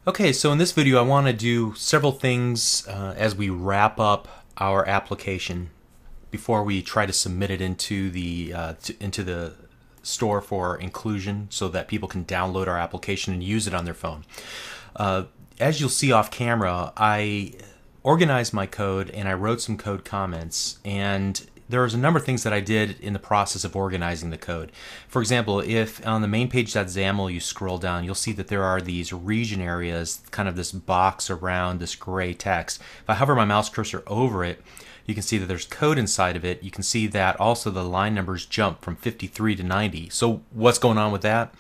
Okay, so in this video I want to do several things as we wrap up our application before we try to submit it into the store for inclusion so that people can download our application and use it on their phone. As you'll see off camera, I organized my code and I wrote some code comments, and there was a number of things that I did in the process of organizing the code. For example, if on the main page.xaml you scroll down, you'll see that there are these region areas, kind of this box around this gray text. If I hover my mouse cursor over it, you can see that there's code inside of it. You can see that also the line numbers jump from 53 to 90. So what's going on with that?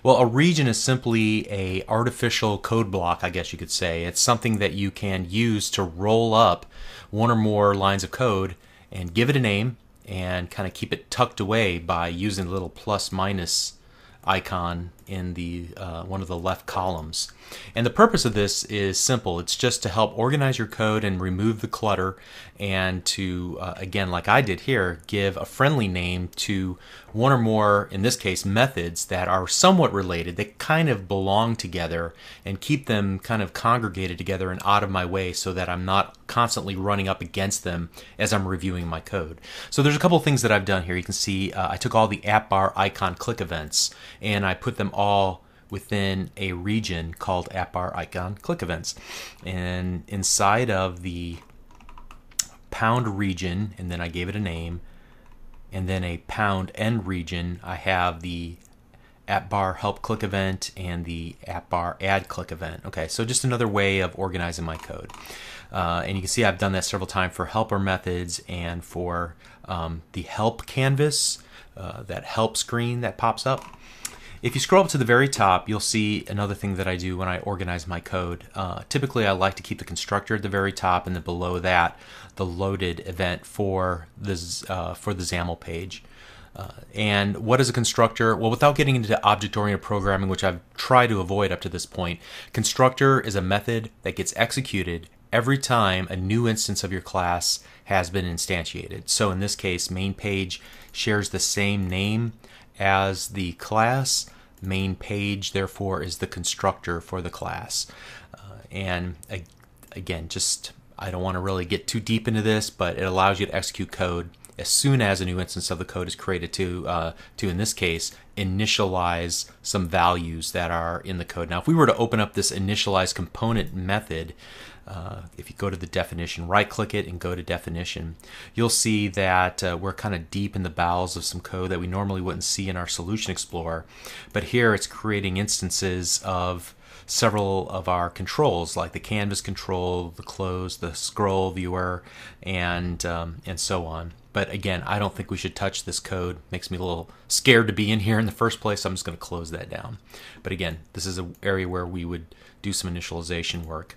Well, a region is simply a artificial code block, I guess you could say. It's something that you can use to roll up one or more lines of code and give it a name and kind of keep it tucked away by using the little plus minus icon in the one of the left columns. And the purpose of this is simple. It's just to help organize your code and remove the clutter, and to again, like I did here, give a friendly name to one or more, in this case, methods that are somewhat related, that kind of belong together, and keep them kind of congregated together and out of my way so that I'm not constantly running up against them as I'm reviewing my code. So there's a couple of things that I've done here. You can see I took all the app bar icon click events and I put them all within a region called app bar icon click events. And inside of the pound region, and then I gave it a name, and then a pound end region, I have the app bar help click event and the app bar add click event. Okay, so just another way of organizing my code. And you can see I've done that several times for helper methods and for the help canvas, that help screen that pops up. If you scroll up to the very top, you'll see another thing that I do when I organize my code. Typically, I like to keep the constructor at the very top, and then below that, the loaded event for the XAML page. And what is a constructor? Well, without getting into object-oriented programming, which I've tried to avoid up to this point, constructor is a method that gets executed every time a new instance of your class has been instantiated. So in this case, main page shares the same name as the class. Main page, therefore, is the constructor for the class. And again, just I don't want to really get too deep into this, but it allows you to execute code as soon as a new instance of the code is created to in this case, initialize some values that are in the code. Now, if we were to open up this initialize component method, if you go to the definition, right-click it and go to definition, you'll see that we're kind of deep in the bowels of some code that we normally wouldn't see in our Solution Explorer. But here it's creating instances of several of our controls, like the canvas control, the close, the scroll viewer, and so on. But again, I don't think we should touch this code. Makes me a little scared to be in here in the first place, so I'm just going to close that down. But again, this is an area where we would do some initialization work.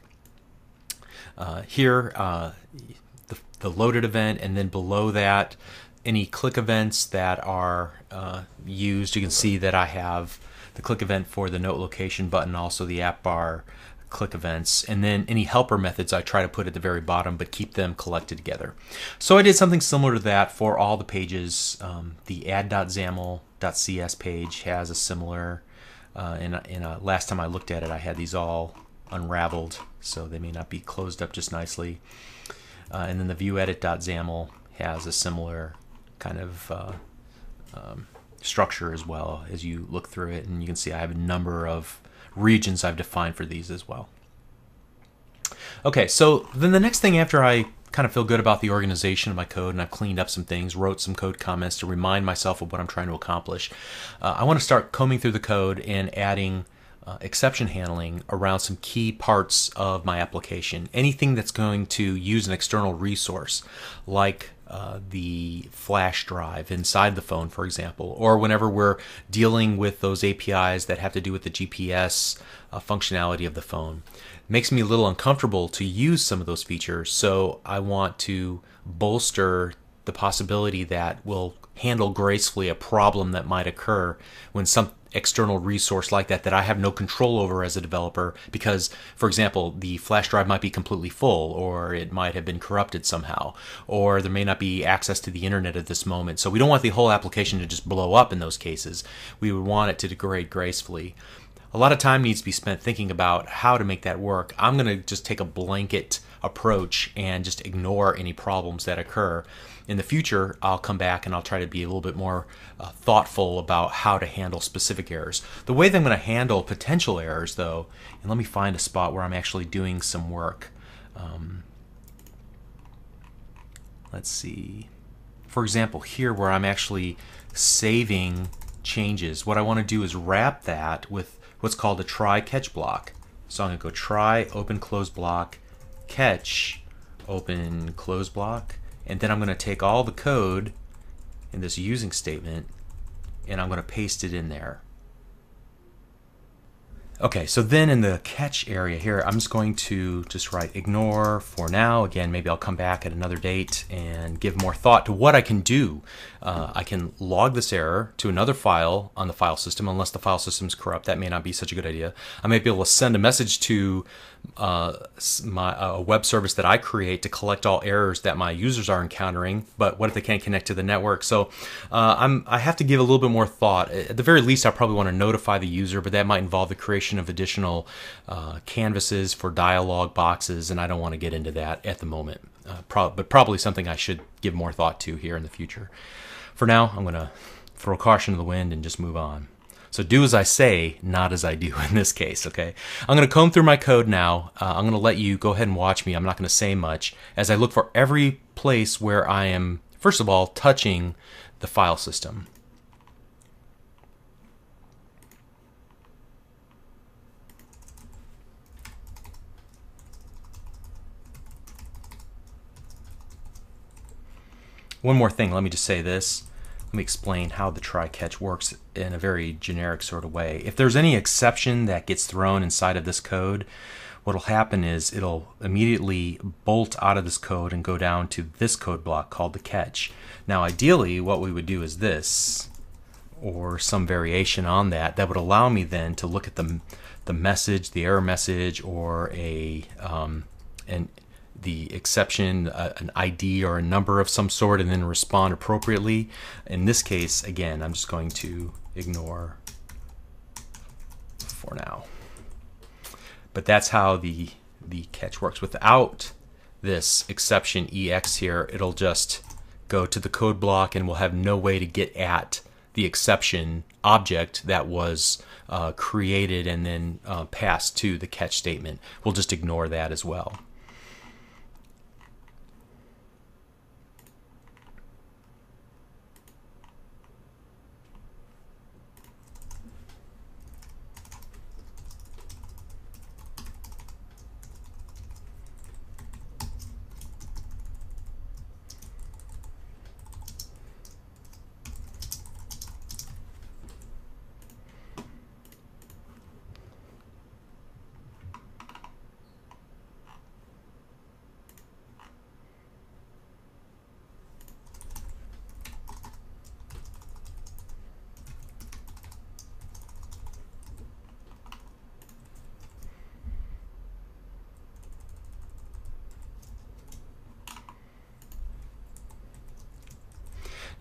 Here, the loaded event, and then below that, any click events that are used. You can see that I have the click event for the note location button, also the app bar click events, and then any helper methods I try to put at the very bottom, but keep them collected together. So I did something similar to that for all the pages. The add.xaml.cs page has a similar, last time I looked at it, I had these all unraveled, so they may not be closed up just nicely. And then the viewEdit.xaml has a similar kind of structure as well as you look through it, and you can see I have a number of regions I've defined for these as well. Okay, so then the next thing, after I kind of feel good about the organization of my code and I've cleaned up some things, wrote some code comments to remind myself of what I'm trying to accomplish, I want to start combing through the code and adding exception handling around some key parts of my application. Anything that's going to use an external resource, like the flash drive inside the phone, for example, or whenever we're dealing with those APIs that have to do with the GPS functionality of the phone. It makes me a little uncomfortable to use some of those features, so I want to bolster the possibility that we'll handle gracefully a problem that might occur when some external resource like that I have no control over as a developer, because, for example, the flash drive might be completely full, or it might have been corrupted somehow, or there may not be access to the internet at this moment. So we don't want the whole application to just blow up in those cases. We would want it to degrade gracefully. a lot of time needs to be spent thinking about how to make that work. I'm going to just take a blanket approach and just ignore any problems that occur. In the future, I'll come back and I'll try to be a little bit more thoughtful about how to handle specific errors. The way that I'm going to handle potential errors, though, and let me find a spot where I'm actually doing some work. Let's see. For example, here where I'm actually saving changes, what I want to do is wrap that with what's called a try catch block. So I'm going to go try, open, close block, catch, open, close block, and then I'm going to take all the code in this using statement and I'm going to paste it in there. Okay, so then in the catch area here, I'm just going to just write ignore for now. Again, maybe I'll come back at another date and give more thought to what I can do. I can log this error to another file on the file system, unless the file system is corrupt. That may not be such a good idea. I might be able to send a message to a web service that I create to collect all errors that my users are encountering, but what if they can't connect to the network? So I have to give a little bit more thought. At the very least, I probably want to notify the user, but that might involve the creation of additional canvases for dialog boxes, and I don't want to get into that at the moment. But probably something I should give more thought to here in the future. For now, I'm going to throw caution to the wind and just move on. So do as I say, not as I do in this case, okay? I'm going to comb through my code now. I'm going to let you go ahead and watch me. I'm not going to say much as I look for every place where I am, first of all, touching the file system. One more thing, let me just say this. Let me explain how the try-catch works in a very generic sort of way. If there's any exception that gets thrown inside of this code, what will happen is it'll immediately bolt out of this code and go down to this code block called the catch. Now ideally what we would do is this, or some variation on that, that would allow me then to look at the message, the error message, or the exception, an ID or a number of some sort, and then respond appropriately. In this case, again, I'm just going to ignore for now. But that's how the catch works. Without this exception EX here, it'll just go to the code block and we'll have no way to get at the exception object that was created and then passed to the catch statement. We'll just ignore that as well.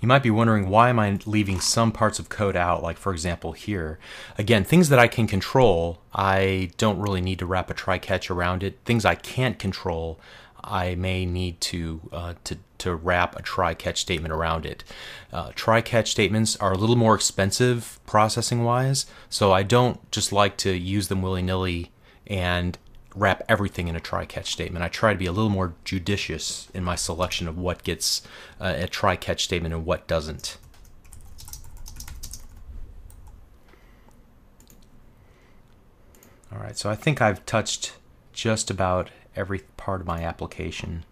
You might be wondering, why am I leaving some parts of code out, like for example here. Again, things that I can control, I don't really need to wrap a try-catch around it. Things I can't control, I may need to wrap a try-catch statement around it. Try-catch statements are a little more expensive processing-wise, so I don't just like to use them willy-nilly and wrap everything in a try-catch statement. I try to be a little more judicious in my selection of what gets a try-catch statement and what doesn't. All right, so I think I've touched just about every part of my application,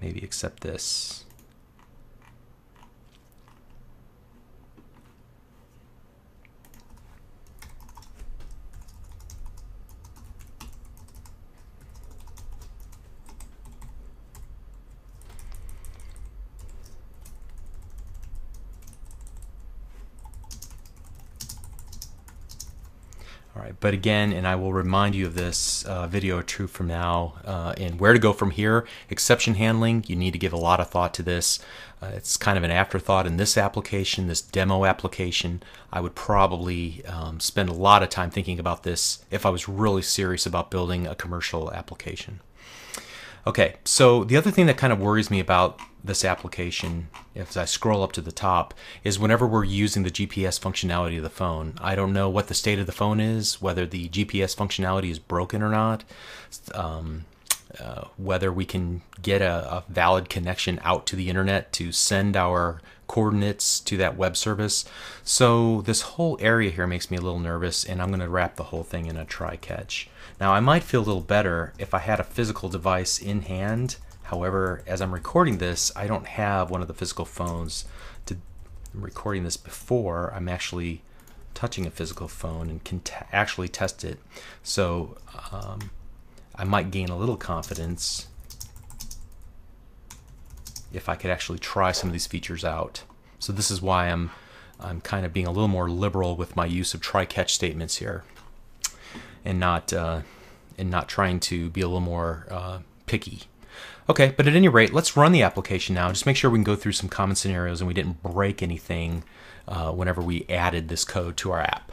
maybe except this. All right, but again, and I will remind you of this video or two from now, and where to go from here. Exception handling, you need to give a lot of thought to this. It's kind of an afterthought in this application, this demo application. I would probably spend a lot of time thinking about this if I was really serious about building a commercial application. Okay, so the other thing that kind of worries me about this application, as I scroll up to the top, is whenever we're using the GPS functionality of the phone. I don't know what the state of the phone is, whether the GPS functionality is broken or not, whether we can get a valid connection out to the internet to send our coordinates to that web service. So this whole area here makes me a little nervous, and I'm going to wrap the whole thing in a try-catch. Now, I might feel a little better if I had a physical device in hand. However, as I'm recording this, I don't have one of the physical phones. I'm recording this before I'm actually touching a physical phone and can actually test it. So I might gain a little confidence if I could actually try some of these features out. So this is why I'm kind of being a little more liberal with my use of try-catch statements here, and not trying to be a little more picky. Okay, but at any rate, let's run the application now. Just make sure we can go through some common scenarios and we didn't break anything whenever we added this code to our app.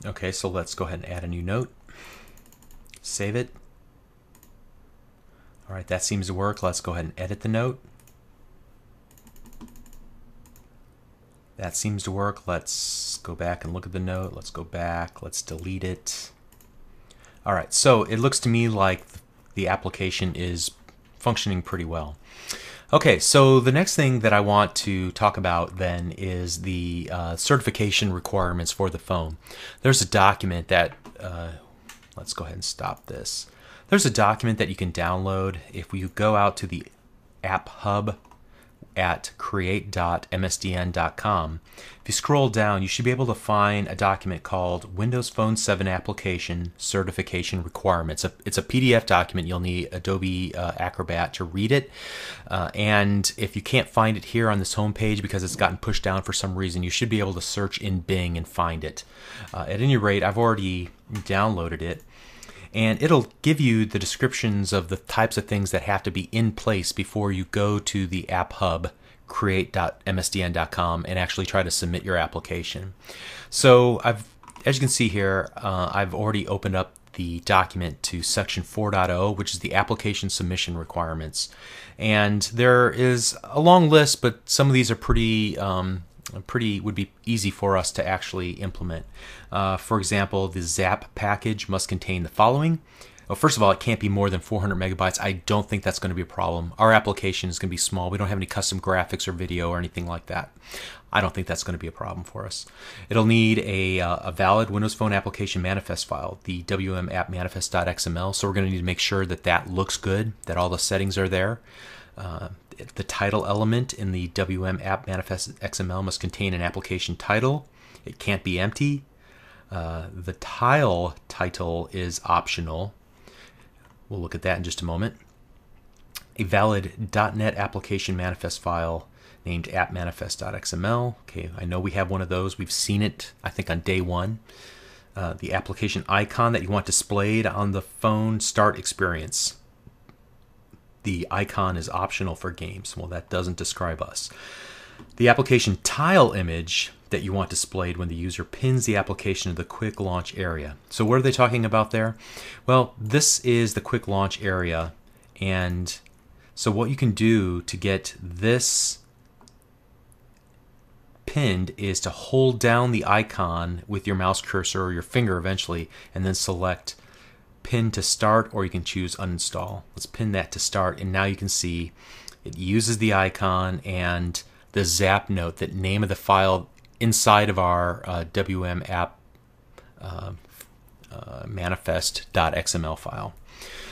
Okay, so let's go ahead and add a new note. Save it. All right, that seems to work. Let's go ahead and edit the note. That seems to work. Let's go back and look at the note. Let's go back. Let's delete it. All right, so it looks to me like the application is functioning pretty well. Okay, so the next thing that I want to talk about then is the certification requirements for the phone. There's a document that, let's go ahead and stop this. There's a document that you can download if you go out to the App Hub at create.msdn.com. If you scroll down, you should be able to find a document called Windows Phone 7 Application Certification Requirements. It's a PDF document. You'll need Adobe Acrobat to read it. And if you can't find it here on this home page because it's gotten pushed down for some reason, you should be able to search in Bing and find it. At any rate, I've already downloaded it. And it'll give you the descriptions of the types of things that have to be in place before you go to the App Hub, create.msdn.com, and actually try to submit your application. So as you can see here, I've already opened up the document to section 4.0, which is the application submission requirements. And there is a long list, but some of these are pretty would be easy for us to actually implement. For example, the Zap package must contain the following. Well, first of all, it can't be more than 400 megabytes. I don't think that's going to be a problem. Our application is going to be small. We don't have any custom graphics or video or anything like that. I don't think that's going to be a problem for us. It'll need a valid Windows Phone application manifest file, the WM app manifest.xml. So we're going to need to make sure that that looks good, that all the settings are there. The title element in the WM app manifest XML must contain an application title. It can't be empty. The tile title is optional. We'll look at that in just a moment. A valid .NET application manifest file named appmanifest.xml. Okay, I know we have one of those. We've seen it, I think, on day one. The application icon that you want displayed on the phone start experience. The icon is optional for games. Well, that doesn't describe us. The application tile image that you want displayed when the user pins the application to the quick launch area. So what are they talking about there? Well, this is the quick launch area. And so what you can do to get this pinned is to hold down the icon with your mouse cursor or your finger eventually, and then select pin to start, or you can choose uninstall. Let's pin that to start, and now you can see it uses the icon and the Zap note, that name of the file inside of our WM app manifest.xml file.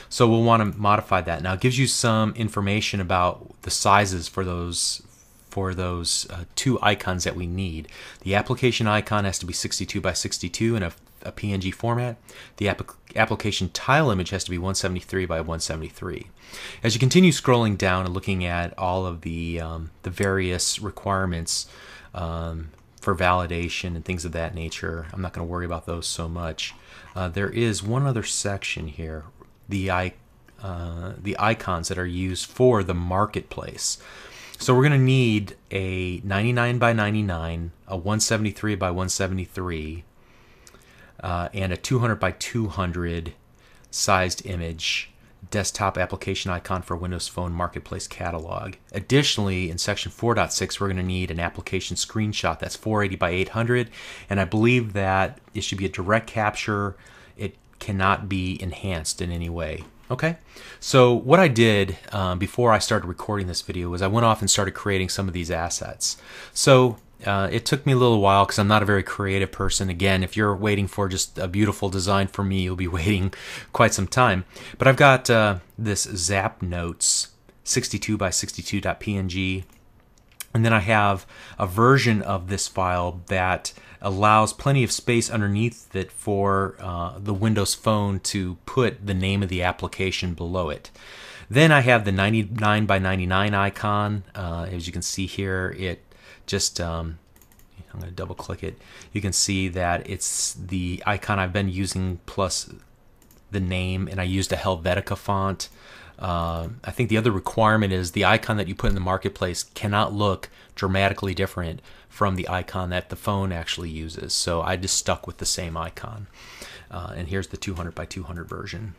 So we'll want to modify that. Now it gives you some information about the sizes for for those two icons that we need. The application icon has to be 62 by 62 in a PNG format. The application tile image has to be 173 by 173. As you continue scrolling down and looking at all of the various requirements for validation and things of that nature, I'm not going to worry about those so much. There is one other section here, the icons that are used for the marketplace. So we're going to need a 99 by 99, a 173 by 173, and a 200 by 200 sized image desktop application icon for Windows Phone Marketplace Catalog. Additionally, in section 4.6, we're going to need an application screenshot that's 480 by 800, and I believe that it should be a direct capture. It cannot be enhanced in any way. Okay, so what I did before I started recording this video was I went off and started creating some of these assets. So it took me a little while because I'm not a very creative person. Again, if you're waiting for just a beautiful design from me, you'll be waiting quite some time. But I've got this Zap Notes 62 by 62.png, and then I have a version of this file that allows plenty of space underneath it for the Windows Phone to put the name of the application below it. Then I have the 99 by 99 icon. As you can see here, it just I'm going to double click it. You can see that it's the icon I've been using plus the name, and I used a Helvetica font. I think the other requirement is the icon that you put in the marketplace cannot look dramatically different from the icon that the phone actually uses. So I just stuck with the same icon. And here's the 200 by 200 version.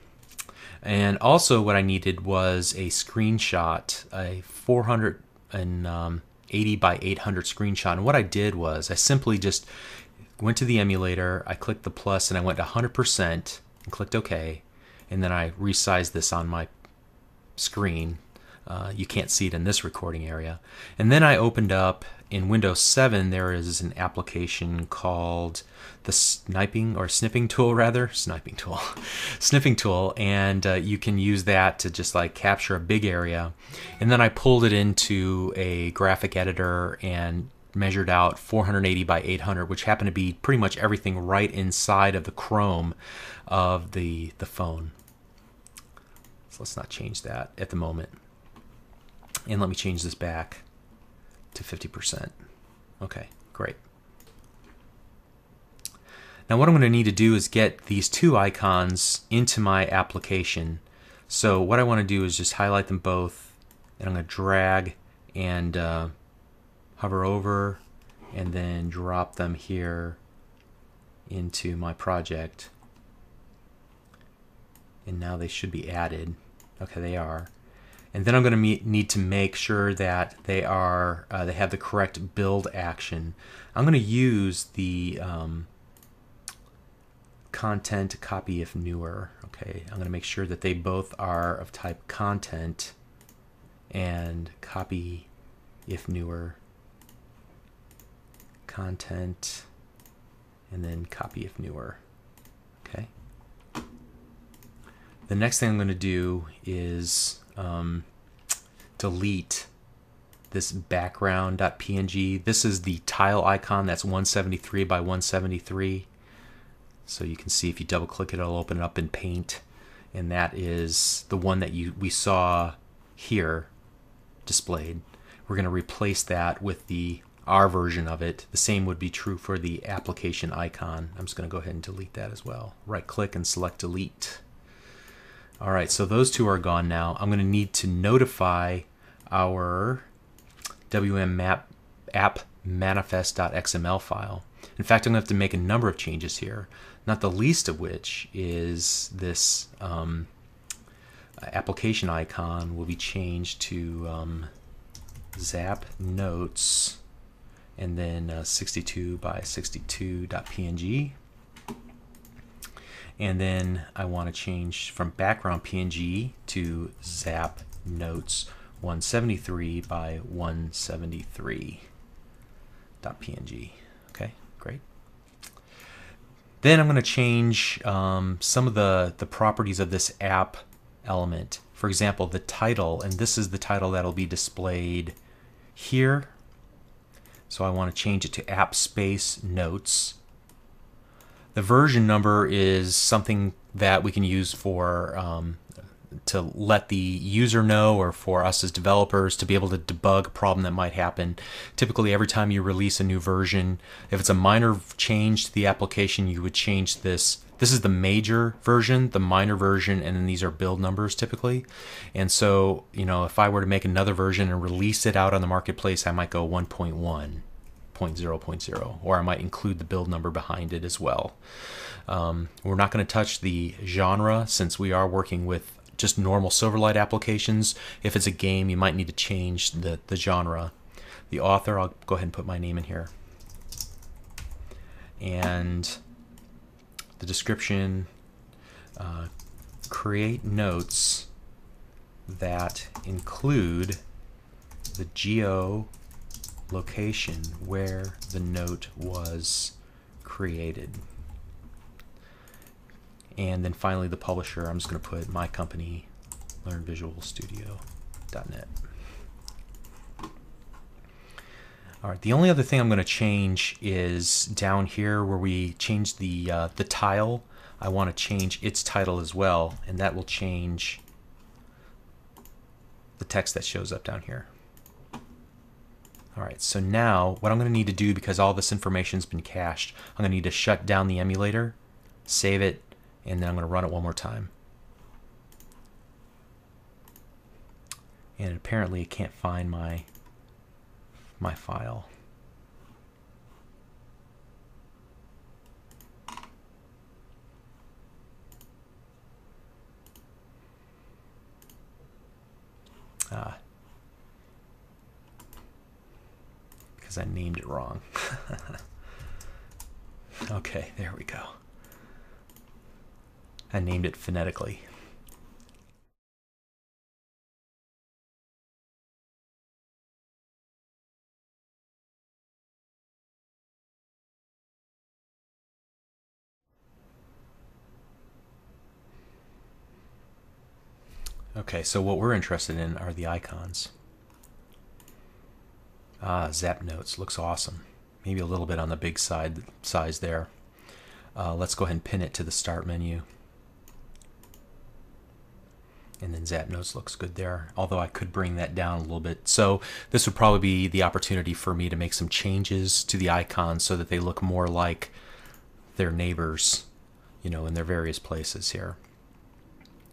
And also what I needed was a screenshot, a 480 by 800 screenshot. And what I did was I simply just went to the emulator, I clicked the plus, and I went to 100% and clicked OK. And then I resized this on my screen. You can't see it in this recording area. And then I opened up in Windows 7, there is an application called the snipping tool, and you can use that to just like capture a big area. And then I pulled it into a graphic editor and measured out 480 by 800, which happened to be pretty much everything right inside of the Chrome of the phone. So let's not change that at the moment. And let me change this back to 50%. Okay, great. Now what I'm going to need to do is get these two icons into my application. So what I want to do is just highlight them both, and I'm going to drag and hover over and then drop them here into my project. And now they should be added. Okay, they are. And then I'm going to need to make sure that they are they have the correct build action. I'm going to use the content copy if newer. Okay, I'm going to make sure that they both are of type content and copy if newer, content, and then copy if newer. Okay. The next thing I'm going to do is delete this background.png. This is the tile icon that's 173 by 173. So you can see if you double click it, it'll open it up in Paint, and that is the one that we saw here displayed. We're going to replace that with our version of it. The same would be true for the application icon. I'm just going to go ahead and delete that as well. Right click and select delete. All right, so those two are gone now. I'm going to need to notify our WM app manifest.xml file. In fact, I'm going to have to make a number of changes here, not the least of which is this application icon will be changed to Zap Notes and then 62 by 62.png. And then I want to change from background PNG to Zap Notes 173 by 173.png. Okay, great. Then I'm going to change some of the properties of this app element. For example, the title, and this is the title that'll be displayed here So I want to change it to app space notes. The version number is something that we can use for to let the user know, or for us as developers to be able to debug a problem that might happen. Typically, every time you release a new version, if it's a minor change to the application, you would change this. This is the major version, the minor version, and then these are build numbers typically. And so, if I were to make another version and release it out on the marketplace, I might go 1.1, 0.0, or I might include the build number behind it as well. We're not going to touch the genre since we are working with just normal Silverlight applications. If it's a game, you might need to change the genre. The author, I'll go ahead and put my name in here. And the description, create notes that include the geolocation where the note was created. And then finally the publisher, I'm just going to put my company, LearnVisualStudio.net. All right, the only other thing I'm going to change is down here where we change the tile. I want to change its title as well, and that will change the text that shows up down here. All right, so now what I'm going to need to do, because all this information's been cached, I'm going to need to shut down the emulator, save it, and then I'm going to run it one more time. And apparently it can't find my file. Because I named it wrong. Okay, there we go. I named it phonetically. Okay, so what we're interested in are the icons. Zap Notes looks awesome. Maybe a little bit on the big size there. Let's go ahead and pin it to the start menu. And then Zap Notes looks good there, although I could bring that down a little bit. So this would probably be the opportunity for me to make some changes to the icons so that they look more like their neighbors, in their various places here.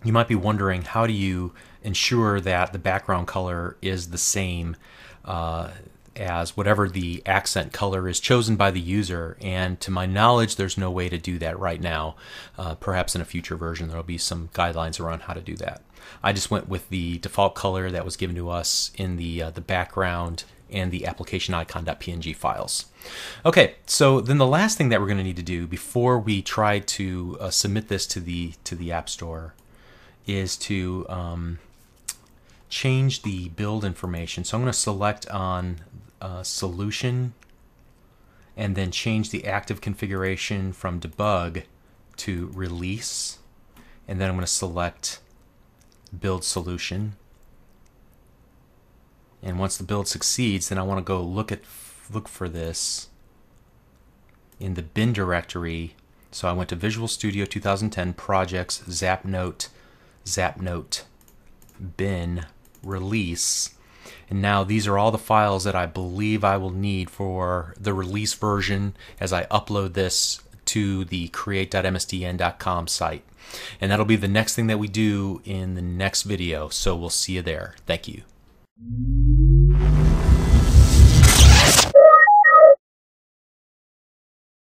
You might be wondering, how do you ensure that the background color is the same as whatever the accent color is chosen by the user? And to my knowledge, there's no way to do that right now. Perhaps in a future version there'll be some guidelines around how to do that. I just went with the default color that was given to us in the background and the application icon.png files. Okay, so then the last thing that we're going to need to do before we try to submit this to the App Store is to change the build information. So I'm going to select on solution and then change the active configuration from debug to release, and then I'm going to select build solution. And once the build succeeds, then I want to go look for this in the bin directory. So I went to Visual Studio 2010 projects, Zapnote bin release, and now these are all the files that I believe I will need for the release version as I upload this to the create.msdn.com site. And that'll be the next thing that we do in the next video, so we'll see you there. Thank you.